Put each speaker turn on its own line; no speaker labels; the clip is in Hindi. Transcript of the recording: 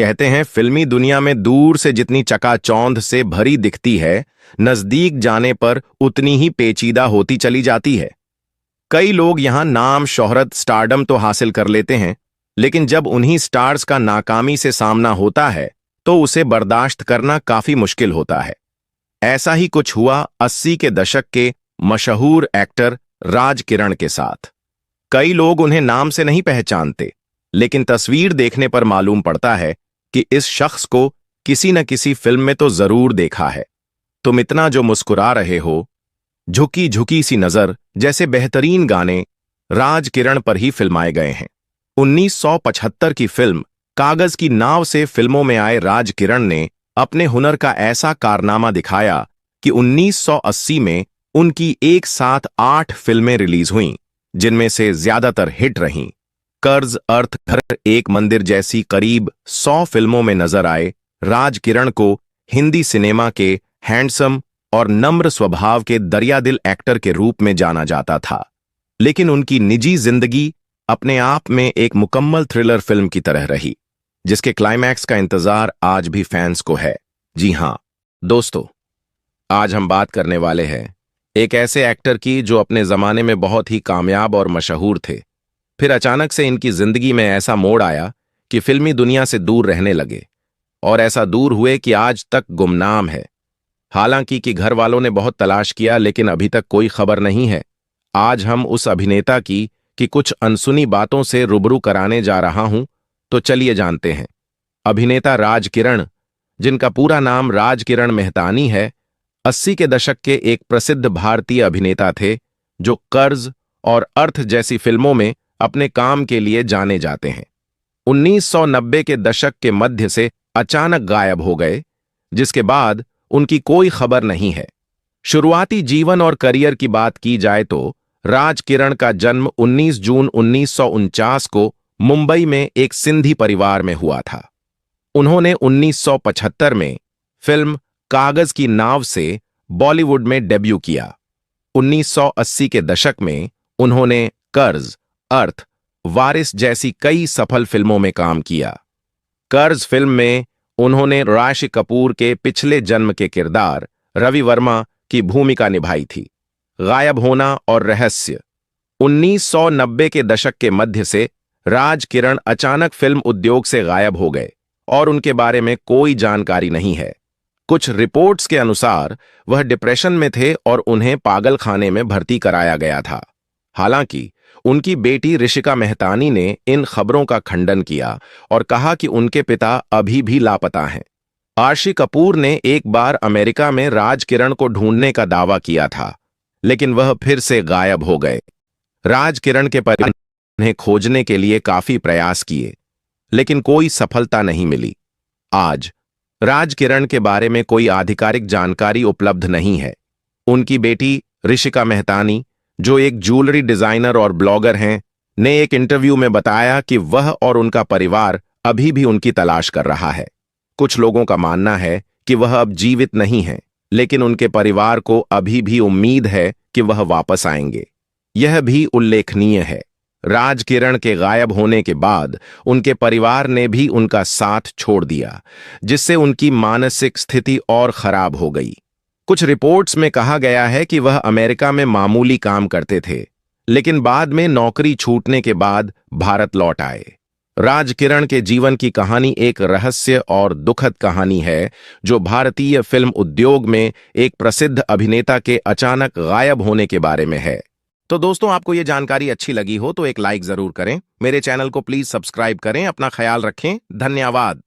कहते हैं फिल्मी दुनिया में दूर से जितनी चकाचौंध से भरी दिखती है, नजदीक जाने पर उतनी ही पेचीदा होती चली जाती है। कई लोग यहां नाम, शोहरत, स्टारडम तो हासिल कर लेते हैं, लेकिन जब उन्हीं स्टार्स का नाकामी से सामना होता है तो उसे बर्दाश्त करना काफी मुश्किल होता है। ऐसा ही कुछ हुआ 80 के दशक के मशहूर एक्टर राज किरण के साथ। कई लोग उन्हें नाम से नहीं पहचानते, लेकिन तस्वीर देखने पर मालूम पड़ता है कि इस शख्स को किसी न किसी फिल्म में तो जरूर देखा है। तुम इतना जो मुस्कुरा रहे हो, झुकी झुकी सी नजर जैसे बेहतरीन गाने राज किरण पर ही फिल्माए गए हैं। 1975 की फिल्म कागज की नाव से फिल्मों में आए राज किरण ने अपने हुनर का ऐसा कारनामा दिखाया कि 1980 में उनकी एक साथ 8 फिल्में रिलीज हुईं, जिनमें से ज्यादातर हिट रहीं। कर्ज, अर्थ, घर, एक मंदिर जैसी करीब 100 फिल्मों में नजर आए राज किरण को हिंदी सिनेमा के हैंडसम और नम्र स्वभाव के दरियादिल एक्टर के रूप में जाना जाता था। लेकिन उनकी निजी जिंदगी अपने आप में एक मुकम्मल थ्रिलर फिल्म की तरह रही, जिसके क्लाइमैक्स का इंतजार आज भी फैंस को है। जी हां दोस्तों, आज हम बात करने वाले हैं एक ऐसे एक्टर की जो अपने जमाने में बहुत ही कामयाब और मशहूर थे। फिर अचानक से इनकी जिंदगी में ऐसा मोड़ आया कि फिल्मी दुनिया से दूर रहने लगे, और ऐसा दूर हुए कि आज तक गुमनाम है। हालांकि कि घर वालों ने बहुत तलाश किया, लेकिन अभी तक कोई खबर नहीं है। आज हम उस अभिनेता की कुछ अनसुनी बातों से रूबरू कराने जा रहा हूं, तो चलिए जानते हैं। अभिनेता राज किरण, जिनका पूरा नाम राज किरण मेहतानी है, 80 के दशक के एक प्रसिद्ध भारतीय अभिनेता थे जो कर्ज और अर्थ जैसी फिल्मों में अपने काम के लिए जाने जाते हैं। 1990 के दशक के मध्य से अचानक गायब हो गए, जिसके बाद उनकी कोई खबर नहीं है। शुरुआती जीवन और करियर की बात की जाए तो राज किरण का जन्म 19 जून 1949 को मुंबई में एक सिंधी परिवार में हुआ था। उन्होंने 1975 में फिल्म कागज की नाव से बॉलीवुड में डेब्यू किया। 1980 के दशक में उन्होंने कर्ज, अर्थ, वारिस जैसी कई सफल फिल्मों में काम किया। कर्ज फिल्म में उन्होंने राशि कपूर के पिछले जन्म के किरदार रवि वर्मा की भूमिका निभाई थी। गायब होना और रहस्य। 1990 के दशक के मध्य से राज किरण अचानक फिल्म उद्योग से गायब हो गए और उनके बारे में कोई जानकारी नहीं है। कुछ रिपोर्ट्स के अनुसार वह डिप्रेशन में थे और उन्हें पागल खाने में भर्ती कराया गया था। हालांकि उनकी बेटी ऋषिका मेहतानी ने इन खबरों का खंडन किया और कहा कि उनके पिता अभी भी लापता हैं। आशी कपूर ने एक बार अमेरिका में राज किरण को ढूंढने का दावा किया था, लेकिन वह फिर से गायब हो गए। राज किरण के परिवार ने उन्हें खोजने के लिए काफी प्रयास किए, लेकिन कोई सफलता नहीं मिली। आज राज किरण के बारे में कोई आधिकारिक जानकारी उपलब्ध नहीं है। उनकी बेटी ऋषिका मेहतानी, जो एक ज्वेलरी डिजाइनर और ब्लॉगर हैं, ने एक इंटरव्यू में बताया कि वह और उनका परिवार अभी भी उनकी तलाश कर रहा है। कुछ लोगों का मानना है कि वह अब जीवित नहीं है, लेकिन उनके परिवार को अभी भी उम्मीद है कि वह वापस आएंगे। यह भी उल्लेखनीय है, राज किरण के गायब होने के बाद उनके परिवार ने भी उनका साथ छोड़ दिया, जिससे उनकी मानसिक स्थिति और खराब हो गई। कुछ रिपोर्ट्स में कहा गया है कि वह अमेरिका में मामूली काम करते थे, लेकिन बाद में नौकरी छूटने के बाद भारत लौट आए। राज किरण के जीवन की कहानी एक रहस्य और दुखद कहानी है, जो भारतीय फिल्म उद्योग में एक प्रसिद्ध अभिनेता के अचानक गायब होने के बारे में है। तो दोस्तों, आपको ये जानकारी अच्छी लगी हो तो एक लाइक जरूर करें। मेरे चैनल को प्लीज सब्सक्राइब करें। अपना ख्याल रखें। धन्यवाद।